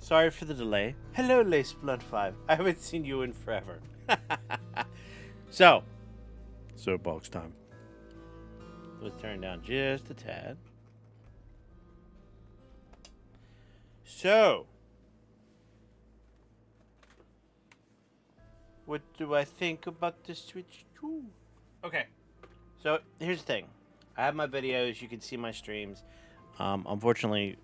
Sorry for the delay. Hello, Lace Blunt 5. I haven't seen you in forever. So, soapbox time. Let's turn down just a tad. So, what do I think about the Switch 2? Okay, so here's the thing. I have my videos. You can see my streams. Unfortunately,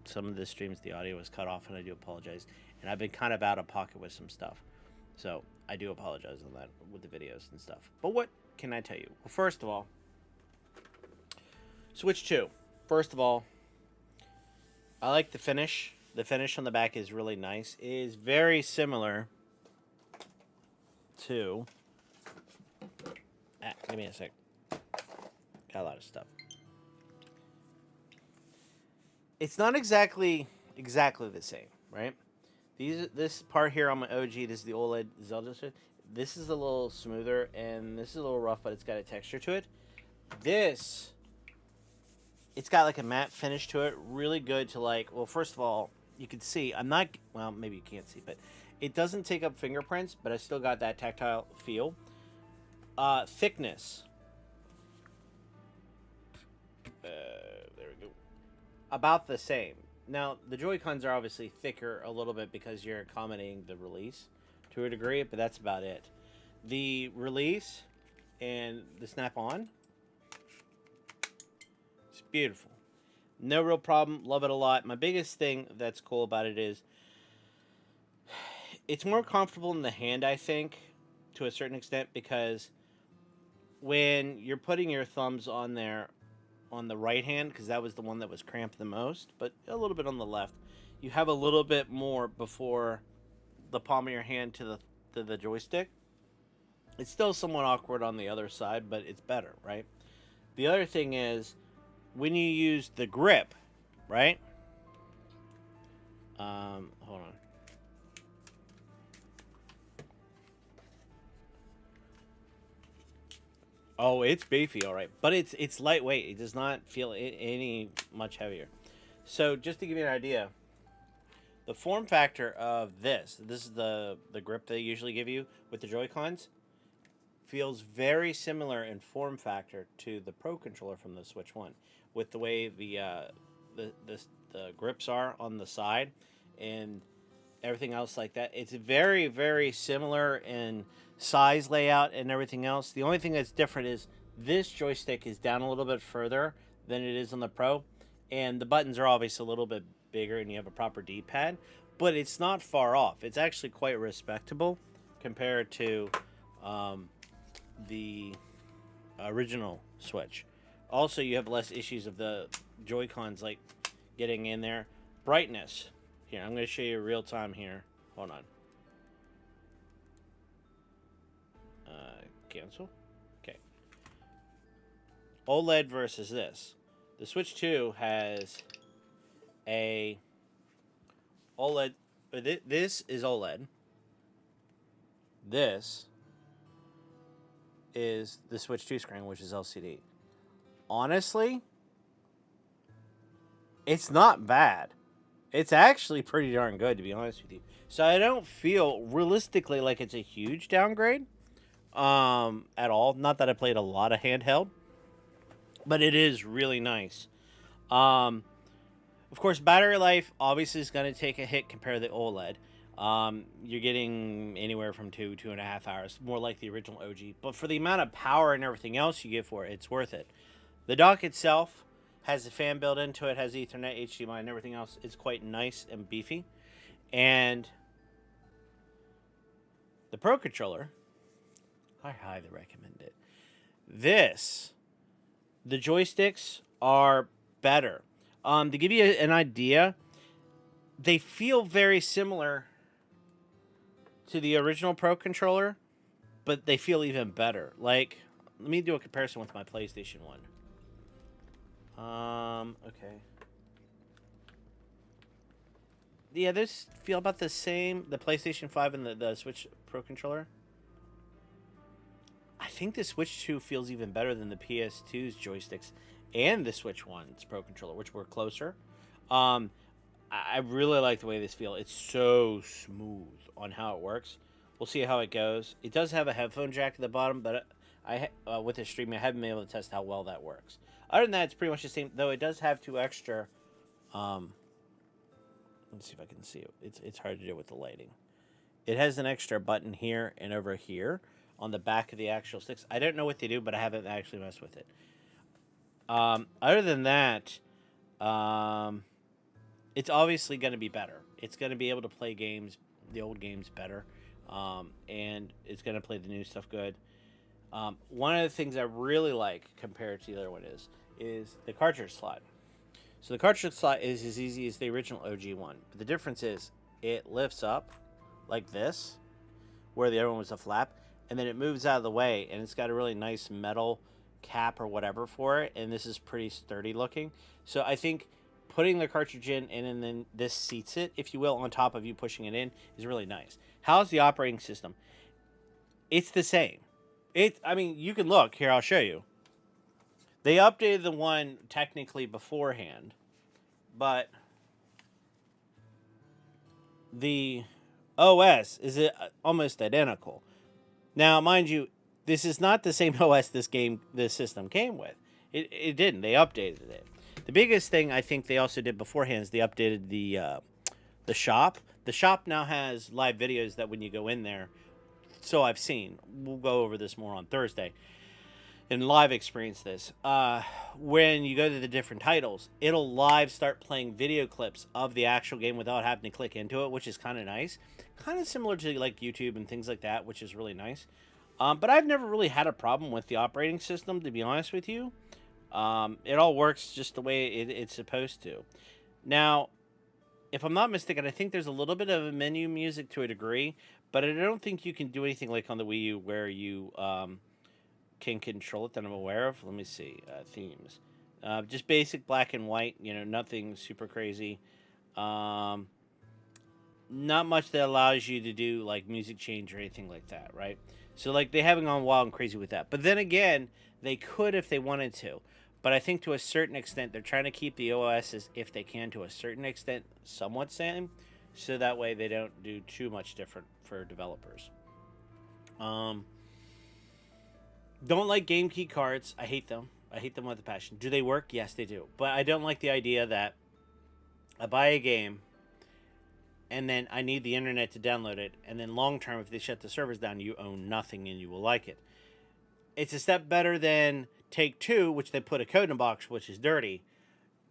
some of the streams, the audio was cut off, and I do apologize. And I've been kind of out of pocket with some stuff. So, I do apologize on that with the videos and stuff. But what can I tell you? Well, first of all, Switch 2. First of all, I like the finish. The finish on the back is really nice. It is very similar to... give me a sec. Got a lot of stuff. It's not exactly the same, right? This part here on my OG, this is the OLED Zelda. This is a little smoother, and this is a little rough, but it's got a texture to it. This, it's got like a matte finish to it. Really good to like. Well, first of all, you can see I'm not. Well, maybe you can't see, but it doesn't take up fingerprints, but I still got that tactile feel. Thickness. There we go. About the same. Now, the Joy-Cons are obviously thicker a little bit because you're accommodating the release to a degree, but that's about it. The release and the snap-on, it's beautiful. No real problem. Love it a lot. My biggest thing that's cool about it is it's more comfortable in the hand, I think, to a certain extent, because when you're putting your thumbs on there, on the right hand, because that was the one that was cramped the most, but a little bit on the left, you have a little bit more before the palm of your hand to the joystick. It's still somewhat awkward on the other side, but it's better, right? The other thing is when you use the grip, right? Hold on. Oh, it's beefy, all right, but it's lightweight. It does not feel any much heavier. So, just to give you an idea, the form factor of this is the grip they usually give you with the Joy-Cons, feels very similar in form factor to the Pro controller from the Switch 1, with the way the grips are on the side and everything else like that. It's very, very similar in size, layout, and everything else. The only thing that's different is this joystick is down a little bit further than it is on the Pro, and the buttons are obviously a little bit bigger, and you have a proper D-pad, but it's not far off. It's actually quite respectable compared to the original Switch. Also, you have less issues of the Joy-Cons like getting in there. Brightness. Here, I'm going to show you real time here. Hold on. Cancel. Okay. OLED versus this. The Switch 2 has a OLED. This is OLED. This is the Switch 2 screen, which is LCD. Honestly, it's not bad. It's actually pretty darn good, to be honest with you. So I don't feel realistically like it's a huge downgrade at all. Not that I played a lot of handheld, but it is really nice. Of course, battery life obviously is going to take a hit compared to the OLED. You're getting anywhere from 2.5 hours, more like the original OG. But for the amount of power and everything else you get for it, it's worth it. The dock itself has a fan built into it, has Ethernet, HDMI, and everything else. It's quite nice and beefy. And the Pro controller, I highly recommend it. The joysticks are better. To give you an idea, they feel very similar to the original Pro controller, but they feel even better. Like, let me do a comparison with my PlayStation 1. Okay. Yeah, this feel about the same. The PlayStation 5 and the Switch Pro controller. I think the Switch 2 feels even better than the PS2's joysticks and the Switch 1's Pro controller, which were closer. I really like the way this feels. It's so smooth on how it works. We'll see how it goes. It does have a headphone jack at the bottom, but with the streaming, I haven't been able to test how well that works. Other than that, it's pretty much the same. Though it does have two extra. Um, let's see if I can see it. It's hard to do with the lighting. It has an extra button here and over here on the back of the actual sticks. I don't know what they do, but I haven't actually messed with it. Other than that, um, it's obviously going to be better. It's going to be able to play games, the old games better, and it's going to play the new stuff good. One of the things I really like compared to the other one is the cartridge slot. So the cartridge slot is as easy as the original OG one, but the difference is it lifts up like this, where the other one was a flap, and then it moves out of the way, and it's got a really nice metal cap or whatever for it, and this is pretty sturdy looking. So I think putting the cartridge in and then this seats it, if you will, on top of you pushing it in is really nice. How's the operating system? It's the same. I mean, you can look here. I'll show you. They updated the one technically beforehand, but the OS is almost identical. Now, mind you, this is not the same OS this system came with. It didn't. They updated it. The biggest thing I think they also did beforehand is they updated the shop. The shop now has live videos that when you go in there, so I've seen. We'll go over this more on Thursday and live experience this. When you go to the different titles, it'll live start playing video clips of the actual game without having to click into it, which is kind of nice. Kind of similar to like YouTube and things like that, which is really nice. But I've never really had a problem with the operating system, to be honest with you. It all works just the way it's supposed to. Now, if I'm not mistaken, I think there's a little bit of a menu music to a degree, but I don't think you can do anything like on the Wii U where you can control it that I'm aware of. Let me see. Themes. Just basic black and white, nothing super crazy. Not much that allows you to do like music change or anything like that, right? So like they haven't gone wild and crazy with that. But then again, they could if they wanted to. But I think to a certain extent, they're trying to keep the OSs, if they can, to a certain extent, somewhat same, so that way they don't do too much different for developers. Don't like GameKey cards. I hate them. I hate them with a passion. Do they work? Yes, they do. But I don't like the idea that I buy a game and then I need the internet to download it, and then long term, if they shut the servers down, you own nothing and you will like it. It's a step better than Take-Two, which they put a code in a box, which is dirty.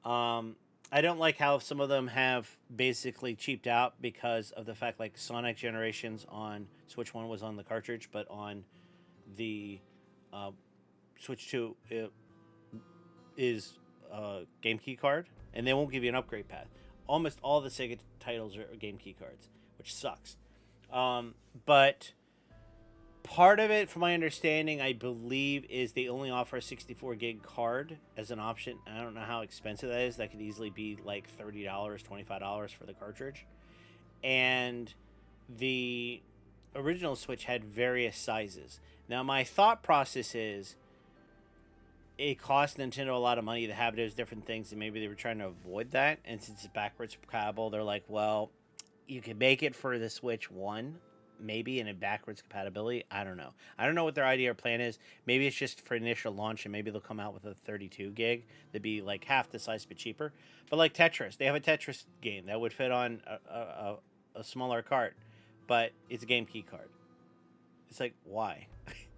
I don't like how some of them have basically cheaped out because of the fact like Sonic Generations on Switch 1 was on the cartridge, but on the Switch 2 is a GameKey card, and they won't give you an upgrade path. Almost all the Sega titles are GameKey cards, which sucks. But part of it, from my understanding, I believe, is they only offer a 64 gig card as an option. I don't know how expensive that is. That could easily be like $30, $25 for the cartridge. And the original Switch had various sizes. Now, my thought process is it cost Nintendo a lot of money to have those different things, and maybe they were trying to avoid that. And since it's backwards compatible, they're like, well, you can make it for the Switch 1, maybe in a backwards compatibility. I don't know. I don't know what their idea or plan is. Maybe it's just for initial launch, and maybe they'll come out with a 32 gig that'd be like half the size but cheaper. But like Tetris, they have a Tetris game that would fit on a smaller cart, but it's a GameKey card. It's like, why?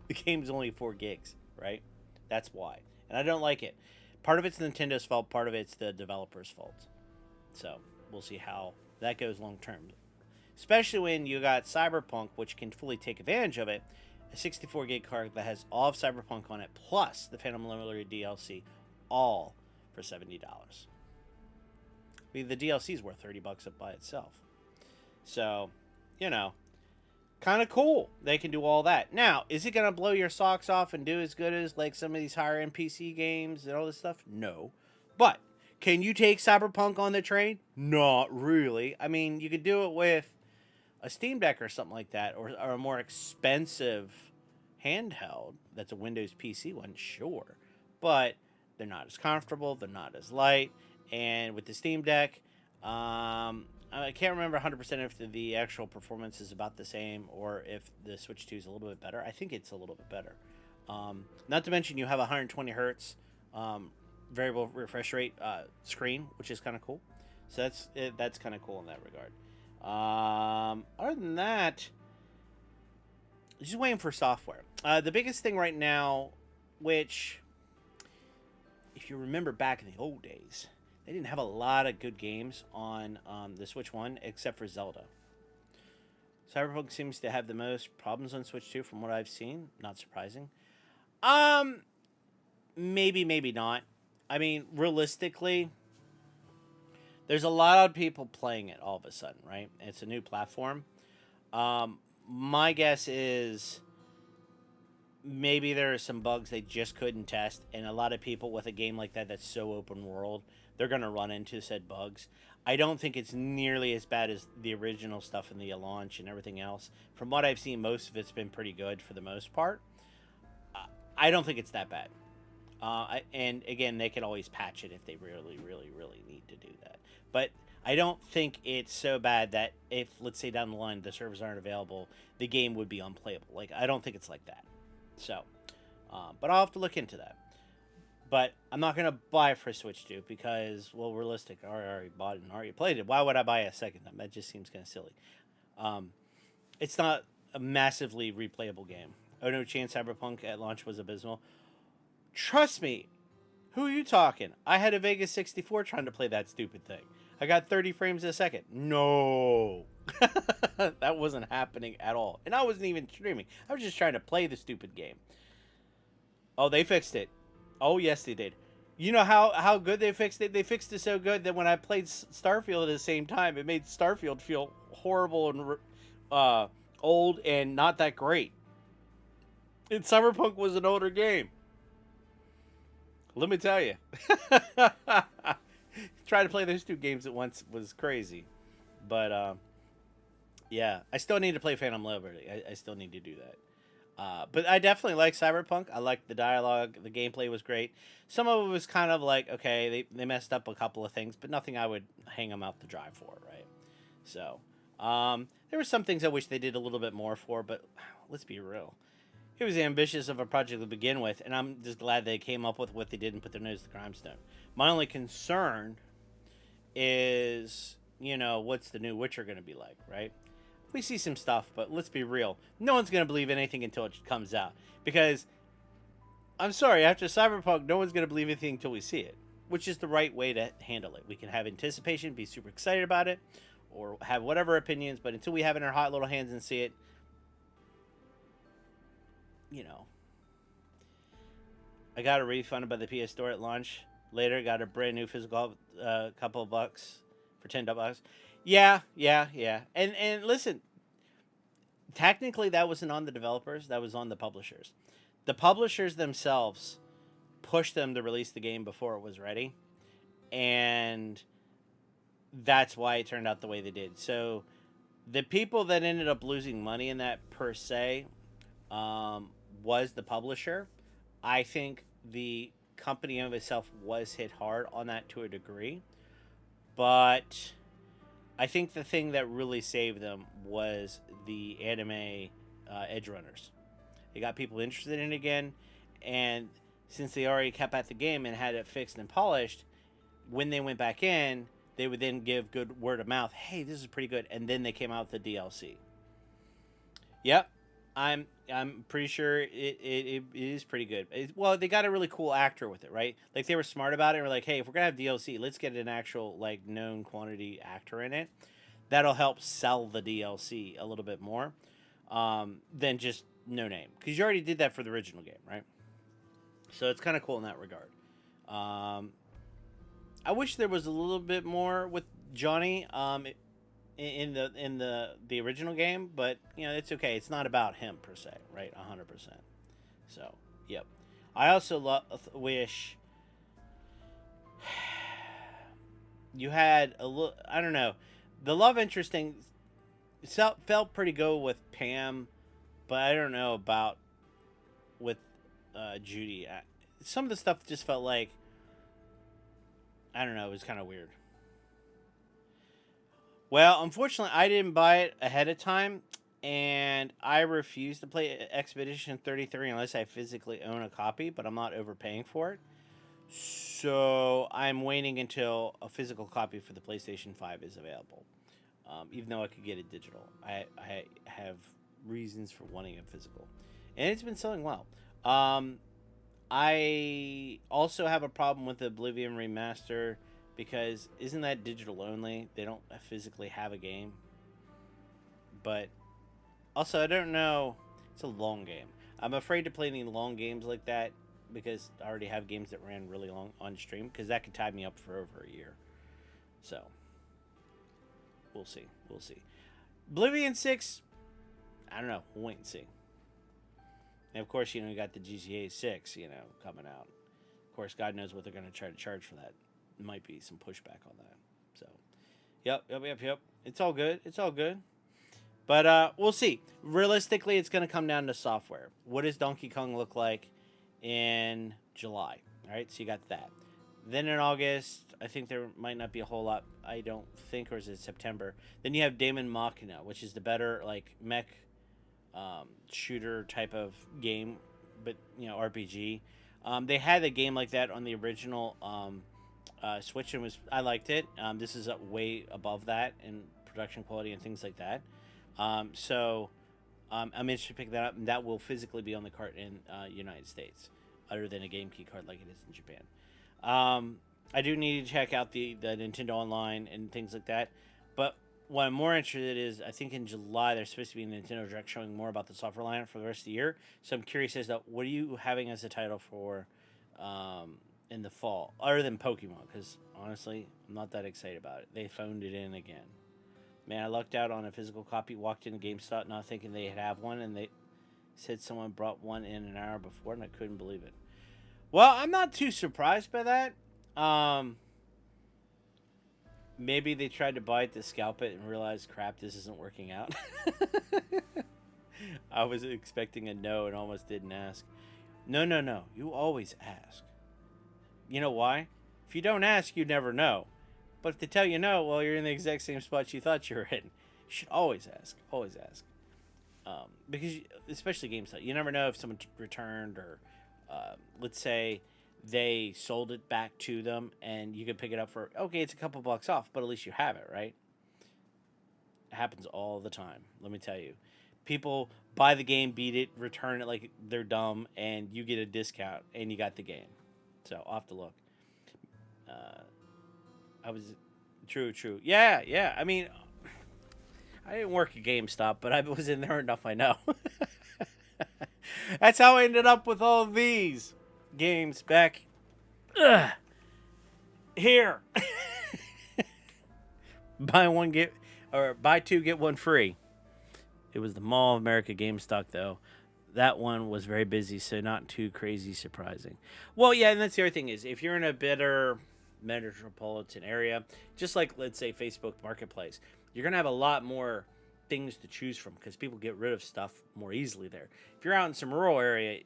The game's only 4 gigs, right? That's why. And I don't like it. Part of it's Nintendo's fault, part of it's the developer's fault. So we'll see how that goes long term. Especially when you got Cyberpunk, which can fully take advantage of it. A 64 gig card that has all of Cyberpunk on it, plus the Phantom Liberty DLC, all for $70. I mean, the DLC is worth $30 up by itself. So, kind of cool. They can do all that. Now, is it going to blow your socks off and do as good as like some of these higher end PC games and all this stuff? No. But can you take Cyberpunk on the train? Not really. I mean, you could do it with a Steam Deck or something like that, or a more expensive handheld that's a Windows PC one, sure. But they're not as comfortable, they're not as light, and with the Steam Deck, I can't remember 100% if the actual performance is about the same or if the Switch 2 is a little bit better. I think it's a little bit better. Not to mention you have 120 hertz variable refresh rate screen, which is kind of cool. So that's kind of cool in that regard. Other than that, just waiting for software. The biggest thing right now, which, if you remember back in the old days, they didn't have a lot of good games on the Switch 1 except for Zelda. Cyberpunk seems to have the most problems on Switch 2 from what I've seen. Not surprising. Um, maybe, maybe not. I mean, realistically, there's a lot of people playing it all of a sudden, right? It's a new platform. My guess is maybe there are some bugs they just couldn't test, and a lot of people with a game like that that's so open world, they're going to run into said bugs. I don't think it's nearly as bad as the original stuff in the launch and everything else. From what I've seen, most of it's been pretty good for the most part. I don't think it's that bad. And again, they can always patch it if they really, really, really need to do that. But I don't think it's so bad that if, let's say, down the line the servers aren't available, the game would be unplayable. Like, I don't think it's like that. So, but I'll have to look into that. But I'm not gonna buy it for Switch 2 because, well, realistic. I already bought it and already played it. Why would I buy a second time? That just seems kind of silly. Um, it's not a massively replayable game. Oh no, Chance Cyberpunk at launch was abysmal. Trust me. Who are you talking? I had a Vegas 64 trying to play that stupid thing. I got 30 frames a second. No. That wasn't happening at all. And I wasn't even streaming. I was just trying to play the stupid game. Oh, they fixed it. Oh, yes, they did. You know how good they fixed it? They fixed it so good that when I played Starfield at the same time, it made Starfield feel horrible and old and not that great. And Cyberpunk was an older game. Let me tell you. Trying to play those two games at once was crazy. But, yeah, I still need to play Phantom Liberty. I still need to do that. But I definitely like Cyberpunk. I liked the dialogue. The gameplay was great. Some of it was kind of like, okay, they messed up a couple of things, but nothing I would hang them out to dry for, right? So, there were some things I wish they did a little bit more for, but let's be real. It was ambitious of a project to begin with, and I'm just glad they came up with what they did and put their nose to the grindstone. My only concern is, what's the new Witcher going to be like, right? We see some stuff, but let's be real. No one's going to believe anything until it comes out. Because, I'm sorry, after Cyberpunk, no one's going to believe anything until we see it. Which is the right way to handle it. We can have anticipation, be super excited about it, or have whatever opinions, but until we have it in our hot little hands and see it, I got a refund by the PS Store at launch. Later, got a brand new physical couple of bucks for $10. Yeah. And listen, technically that wasn't on the developers, that was on the publishers. The publishers themselves pushed them to release the game before it was ready. And that's why it turned out the way they did. So the people that ended up losing money in that per se was the publisher. I think the company of itself was hit hard on that to a degree. But I think the thing that really saved them was the anime edge runners. They got people interested in it again, and since they already kept at the game and had it fixed and polished, when they went back in, they would then give good word of mouth. Hey, this is pretty good, and then they came out with the DLC. Yep, I'm pretty sure it is pretty good. Well, they got a really cool actor with it, right? Like they were smart about it. And were like, hey, if we're gonna have DLC, let's get an actual like known quantity actor in it. That'll help sell the DLC a little bit more than just no name, because you already did that for the original game, right? So it's kind of cool in that regard. I wish there was a little bit more with Johnny in the original game, but it's okay. It's not about him per se, right? 100%. So, yep. I also wish you had a little. I don't know. The love interest thing felt pretty good with Pam, but I don't know about with Judy. Some of the stuff just felt like, I don't know, it was kind of weird. Well, unfortunately, I didn't buy it ahead of time, and I refuse to play Expedition 33 unless I physically own a copy, but I'm not overpaying for it. So I'm waiting until a physical copy for the PlayStation 5 is available. Even though I could get it digital, I have reasons for wanting a physical, and it's been selling well. Um, I also have a problem with the Oblivion remaster because isn't that digital only? They don't physically have a game. But also, I don't know. It's a long game. I'm afraid to play any long games like that because I already have games that ran really long on stream because that could tie me up for over a year. So we'll see. We'll see. Oblivion 6, I don't know. We'll wait and see. And of course, you got the GTA 6, coming out. Of course, God knows what they're going to try to charge for that. Might be some pushback on that. So, yep. It's all good. It's all good. But we'll see. Realistically, it's going to come down to software. What does Donkey Kong look like in July? All right, so you got that. Then in August, I think there might not be a whole lot. I don't think, or is it September? Then you have Daemon Machina, which is the better mech shooter type of game, but RPG. They had a game like that on the original Switch, and I liked it. This is way above that in production quality and things like that. I'm interested to pick that up, and that will physically be on the cart in United States, other than a GameKey card like it is in Japan. I do need to check out the Nintendo Online and things like that, but what I'm more interested in is I think in July there's supposed to be a Nintendo Direct showing more about the software lineup for the rest of the year. So I'm curious as to what are you having as a title for in the fall, other than Pokemon? Because honestly, I'm not that excited about it. They phoned it in again. Man, I lucked out on a physical copy. Walked into GameStop not thinking they have one, and they said someone brought one in an hour before, and I couldn't believe it. Well, I'm not too surprised by that. Um, Maybe they tried to buy it to scalp it and realized, crap, this isn't working out. I was expecting a no and almost didn't ask. No, no, no. You always ask. You know why? If you don't ask, you never know. But if they tell you no, well, you're in the exact same spot you thought you were in. You should always ask. Always ask. Because, especially GameStop, you never know if someone returned or, let's say, they sold it back to them and you could pick it up for, okay, it's a couple bucks off, but at least you have it, right? It happens all the time, let me tell you. People buy the game, beat it, return it like they're dumb, and you get a discount and you got the game. So, I'll have to look. Uh, I was. True, true. Yeah, yeah. I mean, I didn't work at GameStop, but I was in there enough, I know. That's how I ended up with all of these games back ugh, here. Buy one get or buy two get one free. It was the Mall of America GameStop though. That one was very busy, so not too crazy surprising. Well, yeah, and that's the other thing is if you're in a better metropolitan area, just like let's say Facebook Marketplace, you're gonna have a lot more things to choose from because people get rid of stuff more easily there. If you're out in some rural area,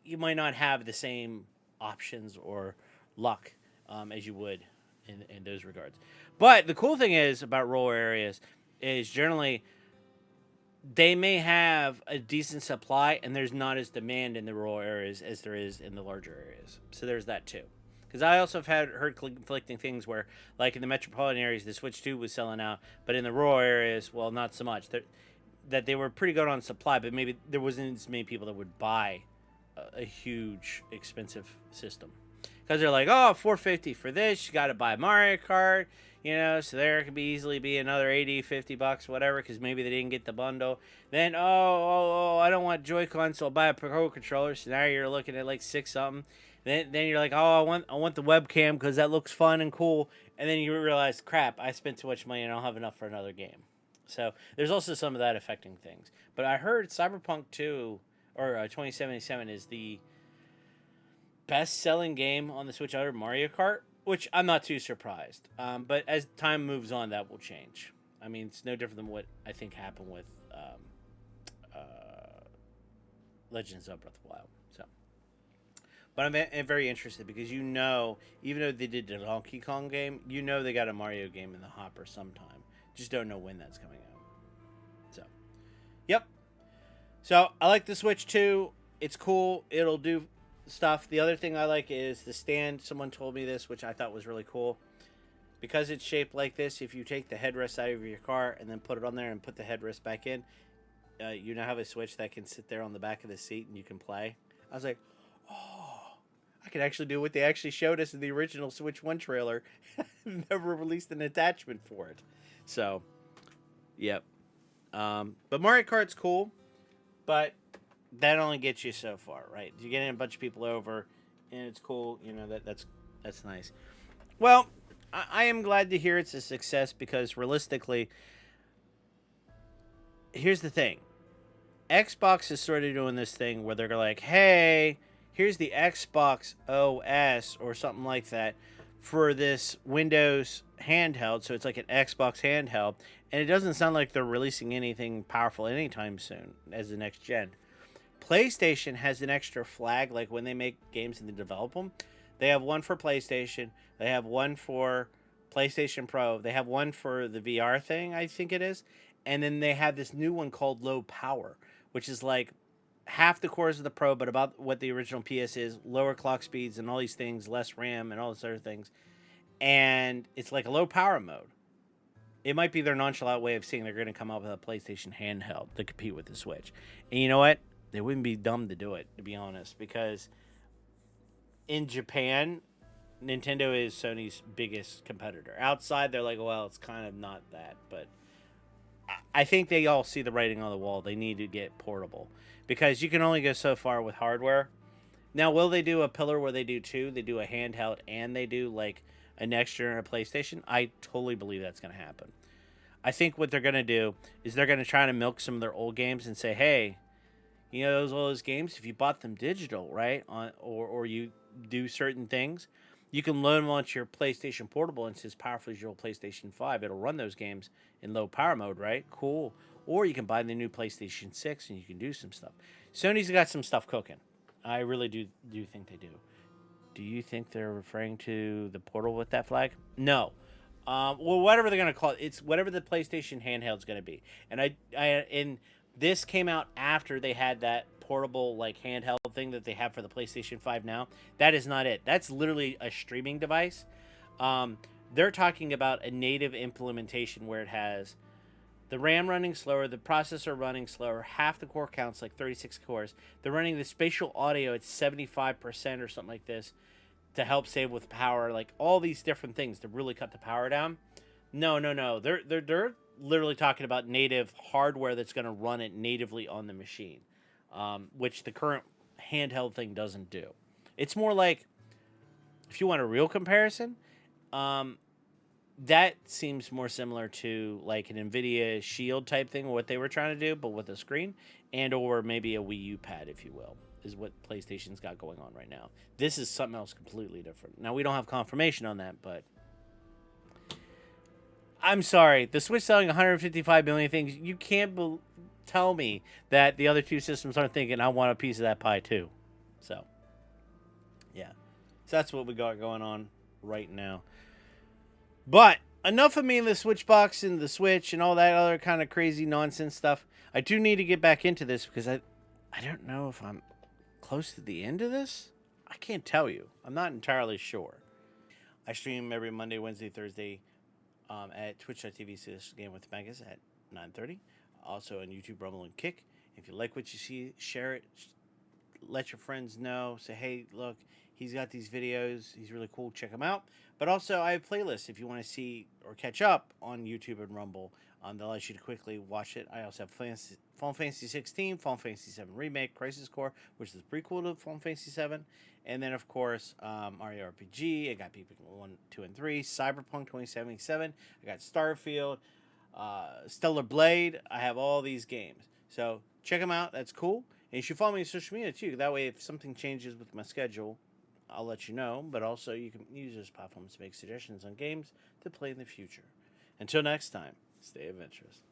you might not have the same options or luck as you would in those regards. But the cool thing is about rural areas is generally they may have a decent supply and there's not as demand in the rural areas as there is in the larger areas. So there's that too. Because I also have heard conflicting things where, like in the metropolitan areas, the Switch 2 was selling out, but in the rural areas, well, not so much. That they were pretty good on supply, but maybe there wasn't as many people that would buy a huge, expensive system. Because they're like, oh, 450 for this, you got to buy Mario Kart, so there could be easily be another 80, 50 bucks, whatever, because maybe they didn't get the bundle. Then, I don't want Joy-Con, so I'll buy a Pro controller. So now you're looking at like six something. Then you're like, oh, I want the webcam because that looks fun and cool. And then you realize, crap, I spent too much money and I don't have enough for another game. So there's also some of that affecting things. But I heard Cyberpunk 2 or 2077 is the best-selling game on the Switch other than Mario Kart, which I'm not too surprised. But as time moves on, that will change. I mean, it's no different than what I think happened with Legends of Breath of the Wild. So, but I'm very interested because even though they did the Donkey Kong game, they got a Mario game in the hopper sometime Just don't know when that's coming out. So, yep. So I like the Switch 2. It's cool. It'll do stuff. The other thing I like is the stand. Someone told me this, which I thought was really cool. Because it's shaped like this, if you take the headrest out of your car and then put it on there and put the headrest back in, you now have a Switch that can sit there on the back of the seat and you can play. I was like, oh, I could actually do what they actually showed us in the original Switch 1 trailer. Never released an attachment for it. So, yep. But Mario Kart's cool, but that only gets you so far, right? You get in a bunch of people over, and it's cool. You know, that's nice. Well, I am glad to hear it's a success because realistically, here's the thing. Xbox is sort of doing this thing where they're like, hey, here's the Xbox OS or something like that for this Windows handheld. So it's like an Xbox handheld. And it doesn't sound like they're releasing anything powerful anytime soon as the next gen. PlayStation has an extra flag, like when they make games and they develop them. They have one for PlayStation. They have one for PlayStation Pro. They have one for the VR thing, I think it is. And then they have this new one called Low Power, which is like half the cores of the Pro, but about what the original PS is, lower clock speeds and all these things, less RAM and all these other things. And it's like a low power mode. It might be their nonchalant way of saying they're going to come out with a PlayStation handheld to compete with the Switch. And you know what? They wouldn't be dumb to do it, to be honest, because in Japan, Nintendo is Sony's biggest competitor. Outside, they're like, well, it's kind of not that, but I think they all see the writing on the wall. They need to get portable because you can only go so far with hardware. Now, will they do a pillar where they do two? They do a handheld and they do like a next gen or a PlayStation? I totally believe that's going to happen. I think what they're going to do is they're going to try to milk some of their old games and say, hey, you know, all those games, if you bought them digital, right, or you do certain things, you can load launch your PlayStation Portable and it's as powerful as your old PlayStation 5. It'll run those games in low power mode, right? Cool. Or you can buy the new PlayStation 6 and you can do some stuff. Sony's got some stuff cooking. I really do think they do. Do you think they're referring to the Portal with that flag? No. Well, whatever they're going to call it, it's whatever the PlayStation handheld's going to be. And this came out after they had that portable like handheld thing that they have for the PlayStation 5 now. That is not it. That's literally a streaming device. They're talking about a native implementation where it has the RAM running slower, the processor running slower, half the core counts, like 36 cores. They're running the spatial audio at 75% or something like this to help save with power, like all these different things to really cut the power down. No. They're literally talking about native hardware that's going to run it natively on the machine, which the current handheld thing doesn't do. It's more like, if you want a real comparison, that seems more similar to like an NVIDIA Shield type thing, what they were trying to do, but with a screen, and or maybe a Wii U pad, if you will, is what PlayStation's got going on right now. This is something else completely different. Now, we don't have confirmation on that, but I'm sorry. The Switch selling 155 million things. You can't tell me that the other two systems aren't thinking, I want a piece of that pie too. So, yeah. So that's what we got going on right now. But enough of me and the Switch box and the Switch and all that other kind of crazy nonsense stuff. I do need to get back into this because I don't know if I'm close to the end of this. I can't tell you. I'm not entirely sure. I stream every Monday, Wednesday, Thursday at twitch.tv/Game with Magus at 9:30. Also on YouTube, Rumble, and Kick. If you like what you see, share it. Let your friends know. Say, hey, look, he's got these videos. He's really cool. Check them out. But also, I have playlists if you want to see or catch up on YouTube and Rumble. That allows you to quickly watch it. I also have Final Fantasy 16, Final Fantasy VII Remake, Crisis Core, which is the prequel to Final Fantasy 7. And then, of course, Mario RPG. I got People 1, 2, and 3. Cyberpunk 2077. I got Starfield. Stellar Blade. I have all these games. So, check them out. That's cool. And you should follow me on social media, too. That way, if something changes with my schedule, I'll let you know. But also, you can use those platforms to make suggestions on games to play in the future. Until next time, stay adventurous.